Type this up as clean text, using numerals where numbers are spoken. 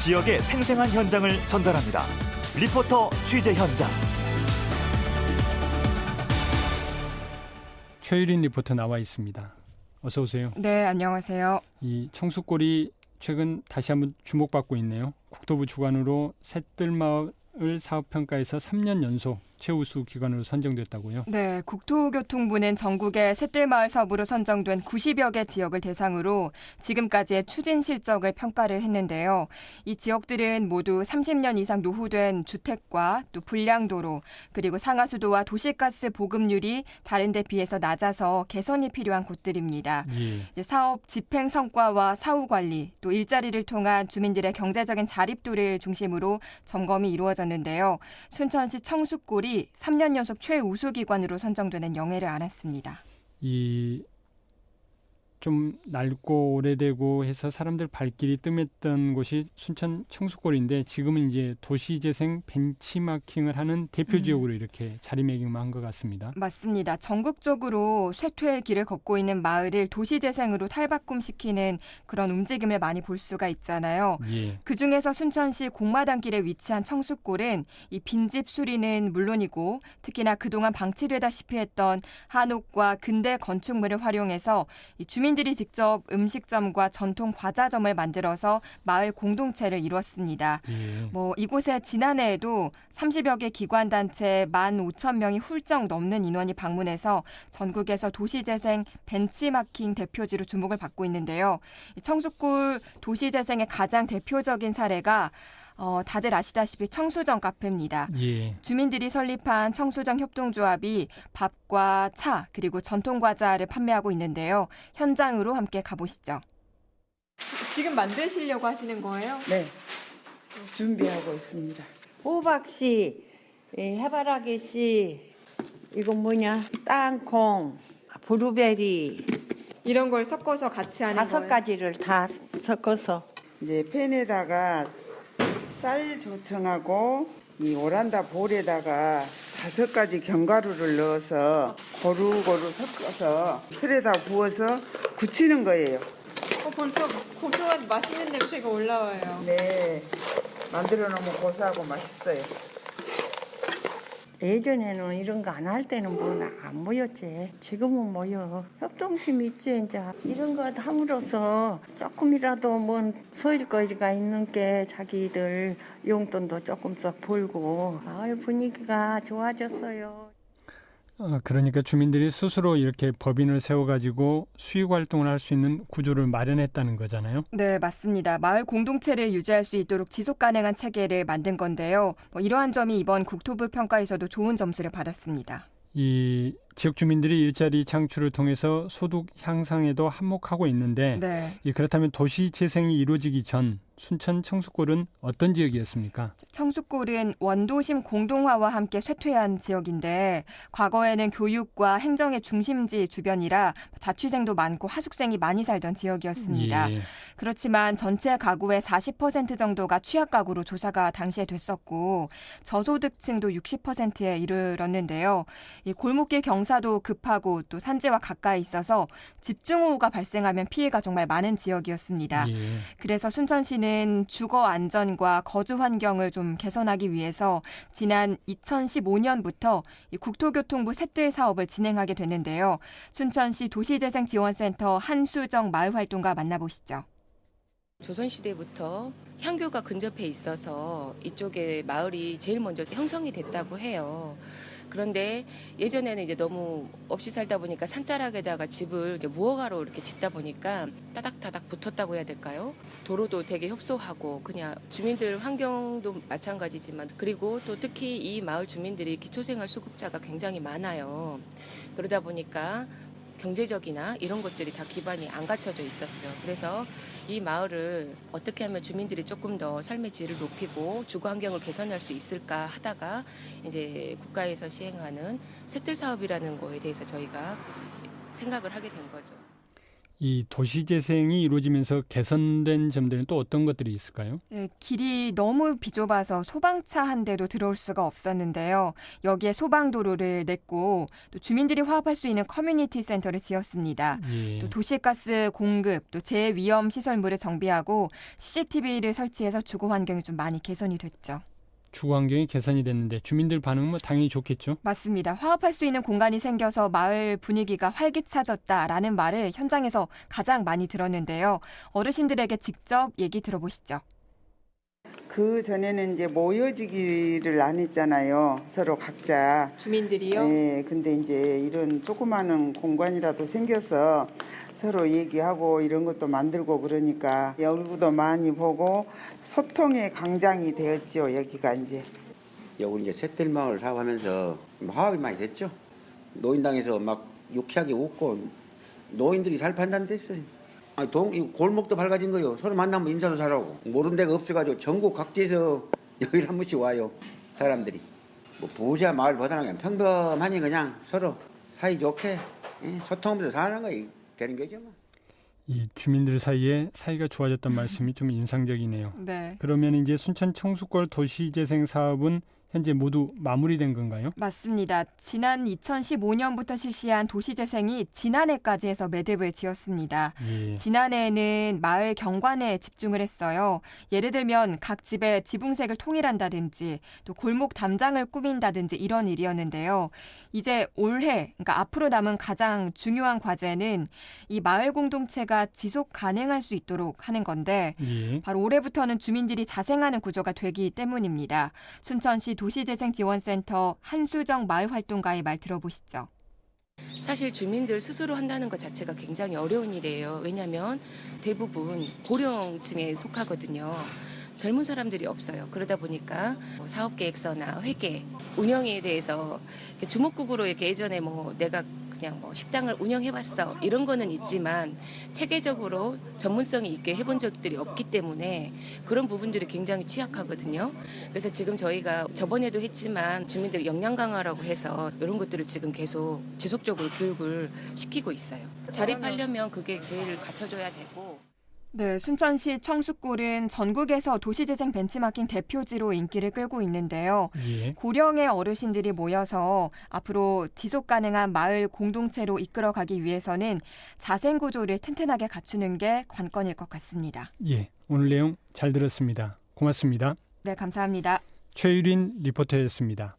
지역의 생생한 현장을 전달합니다. 리포터 취재 현장. 최유린 리포터 나와 있습니다. 어서 오세요. 네, 안녕하세요. 이 청숫골이 최근 다시 한번 주목받고 있네요. 국토부 주관으로 새뜰마을 사업평가에서 3년 연속 최우수 기관으로 선정됐다고요? 네, 국토교통부는 전국의 새뜰마을 사업으로 선정된 90여 개 지역을 대상으로 지금까지의 추진 실적을 평가를 했는데요. 이 지역들은 모두 30년 이상 노후된 주택과 또 불량도로 그리고 상하수도와 도시가스 보급률이 다른 데 비해서 낮아서 개선이 필요한 곳들입니다. 이제 사업 집행 성과와 사후 관리, 또 일자리를 통한 주민들의 경제적인 자립도를 중심으로 점검이 이루어졌는데요. 순천시 청숫골이 3년 연속 최우수 기관으로 선정되는 영예를 안았습니다. 이 좀 낡고 오래되고 해서 사람들 발길이 뜸했던 곳이 순천 청숫골인데 지금은 이제 도시재생 벤치마킹을 하는 대표 지역으로 이렇게 자리매김한 것 같습니다. 맞습니다. 전국적으로 쇠퇴의 길을 걷고 있는 마을을 도시재생으로 탈바꿈시키는 그런 움직임을 많이 볼 수가 있잖아요. 예. 그중에서 순천시 공마단길에 위치한 청숫골은 이 빈집 수리는 물론이고 특히나 그동안 방치되다시피 했던 한옥과 근대 건축물을 활용해서 이 주민들이 직접 음식점과 전통 과자점을 만들어서 마을 공동체를 이루었습니다. 이곳에 지난해에도 30여 개 기관단체 15,000명이 훌쩍 넘는 인원이 방문해서 전국에서 도시재생 벤치마킹 대표지로 주목을 받고 있는데요. 청숫골 도시재생의 가장 대표적인 사례가 다들 아시다시피 청수정 카페입니다. 예. 주민들이 설립한 청수정 협동조합이 밥과 차 그리고 전통과자를 판매하고 있는데요. 현장으로 함께 가보시죠. 지금 만드시려고 하시는 거예요? 네, 준비하고 있습니다. 호박씨, 해바라기씨, 이건 뭐냐? 땅콩, 브루베리 이런 걸 섞어서 같이 하는 거예요? 5가지를 다 섞어서 이제 팬에다가 쌀 조청하고 이 오란다 볼에다가 5가지 견과류를 넣어서 고루고루 섞어서 틀에다 부어서 굳히는 거예요. 벌써 고소한 맛있는 냄새가 올라와요. 네, 만들어 놓으면 고소하고 맛있어요. 예전에는 이런 거 안 할 때는 뭐 안 모였지. 지금은 모여. 협동심이 있지. 이제 이런 거 함으로써 조금이라도 뭔 소일거리가 있는 게 자기들 용돈도 조금씩 벌고 마을 분위기가 좋아졌어요. 그러니까 주민들이 스스로 이렇게 법인을 세워가지고 수익 활동을 할 수 있는 구조를 마련했다는 거잖아요. 네, 맞습니다. 마을 공동체를 유지할 수 있도록 지속 가능한 체계를 만든 건데요. 이러한 점이 이번 국토부 평가에서도 좋은 점수를 받았습니다. 이 지역 주민들이 일자리 창출을 통해서 소득 향상에도 한몫하고 있는데 그렇다면 도시 재생이 이루어지기 전 순천 청숫골은 어떤 지역이었습니까? 청숫골은 원도심 공동화와 함께 쇠퇴한 지역인데 과거에는 교육과 행정의 중심지 주변이라 자취생도 많고 하숙생이 많이 살던 지역이었습니다. 예. 그렇지만 전체 가구의 40% 정도가 취약 가구로 조사가 당시에 됐었고 저소득층도 60%에 이르렀는데요. 이 골목길 경사도 급하고 또 산지와 가까이 있어서 집중호우가 발생하면 피해가 정말 많은 지역이었습니다. 그래서 순천시는 주거 안전과 거주 환경을 좀 개선하기 위해서 지난 2015년부터 국토교통부 새뜰 사업을 진행하게 됐는데요. 순천시 도시재생지원센터 한수정 마을활동가 만나보시죠. 조선시대부터 향교가 근접해 있어서 이쪽에 마을이 제일 먼저 형성이 됐다고 해요. 그런데 예전에는 이제 너무 없이 살다 보니까 산자락에다가 집을 무허가로 이렇게 짓다 보니까 따닥따닥 붙었다고 해야 될까요? 도로도 되게 협소하고 그냥 주민들 환경도 마찬가지지만 그리고 또 특히 이 마을 주민들이 기초생활 수급자가 굉장히 많아요. 그러다 보니까 경제적이나 이런 것들이 다 기반이 안 갖춰져 있었죠. 그래서 이 마을을 어떻게 하면 주민들이 조금 더 삶의 질을 높이고 주거 환경을 개선할 수 있을까 하다가 이제 국가에서 시행하는 새뜰 사업이라는 거에 대해서 저희가 생각을 하게 된 거죠. 이 도시재생이 이루어지면서 개선된 점들은 또 어떤 것들이 있을까요? 네, 길이 너무 비좁아서 소방차 한 대도 들어올 수가 없었는데요. 여기에 소방도로를 냈고 또 주민들이 화합할 수 있는 커뮤니티 센터를 지었습니다. 예. 또 도시가스 공급, 또 재위험 시설물을 정비하고 CCTV를 설치해서 주거 환경이 좀 많이 개선이 됐죠. 주거 환경이 개선이 됐는데 주민들 반응은 뭐 당연히 좋겠죠? 맞습니다. 화합할 수 있는 공간이 생겨서 마을 분위기가 활기차졌다라는 말을 현장에서 가장 많이 들었는데요. 어르신들에게 직접 얘기 들어보시죠. 그 전에는 이제 모여지기를 안 했잖아요. 서로 각자. 주민들이요? 네, 근데 이제 이런 조그마한 공간이라도 생겨서 서로 얘기하고 이런 것도 만들고 그러니까 얼굴도 많이 보고 소통의 광장이 되었죠. 여기가 이제. 여기 이제 셋들마을 사업하면서 화합이 많이 됐죠. 노인당에서 막 유쾌하게 웃고 노인들이 잘 판단됐어요. 골목도 밝아진 거요. 서로 만나면 인사도 잘하고 모르는 데가 없어가지고 전국 각지에서 여기를 한 번씩 와요. 사람들이. 뭐 부자 마을보다는 그냥 평범하니 그냥 서로 사이좋게 소통하면서 사는 거예요. 되는 거죠. 뭐. 이 주민들 사이에 사이가 좋아졌던 말씀이 좀 인상적이네요. 네. 그러면 이제 순천 청수골 도시재생 사업은 현재 모두 마무리된 건가요? 맞습니다. 지난 2015년부터 실시한 도시재생이 지난해까지 해서 매듭을 지었습니다. 예. 지난해에는 마을 경관에 집중을 했어요. 예를 들면 각 집의 지붕색을 통일한다든지 또 골목 담장을 꾸민다든지 이런 일이었는데요. 이제 올해, 그러니까 앞으로 남은 가장 중요한 과제는 이 마을 공동체가 지속 가능할 수 있도록 하는 건데 예. 바로 올해부터는 주민들이 자생하는 구조가 되기 때문입니다. 순천시 도시재생지원센터 한수정 마을활동가의 말 들어보시죠. 사실 주민들 스스로 한다는 것 자체가 굉장히 어려운 일이에요. 왜냐하면 대부분 고령층에 속하거든요. 젊은 사람들이 없어요. 그러다 보니까 사업계획서나 회계, 운영에 대해서 주먹국으로 이렇게 예전에 내가 그냥 식당을 운영해봤어 이런 거는 있지만 체계적으로 전문성이 있게 해본 적들이 없기 때문에 그런 부분들이 굉장히 취약하거든요. 그래서 지금 저희가 저번에도 했지만 주민들 역량 강화라고 해서 이런 것들을 지금 계속 지속적으로 교육을 시키고 있어요. 자립하려면 그게 제일 갖춰줘야 되고. 네, 순천시 청수골은 전국에서 도시재생 벤치마킹 대표지로 인기를 끌고 있는데요. 예. 고령의 어르신들이 모여서 앞으로 지속 가능한 마을 공동체로 이끌어가기 위해서는 자생 구조를 튼튼하게 갖추는 게 관건일 것 같습니다. 예. 오늘 내용 잘 들었습니다. 고맙습니다. 네, 감사합니다. 최유린 리포터였습니다.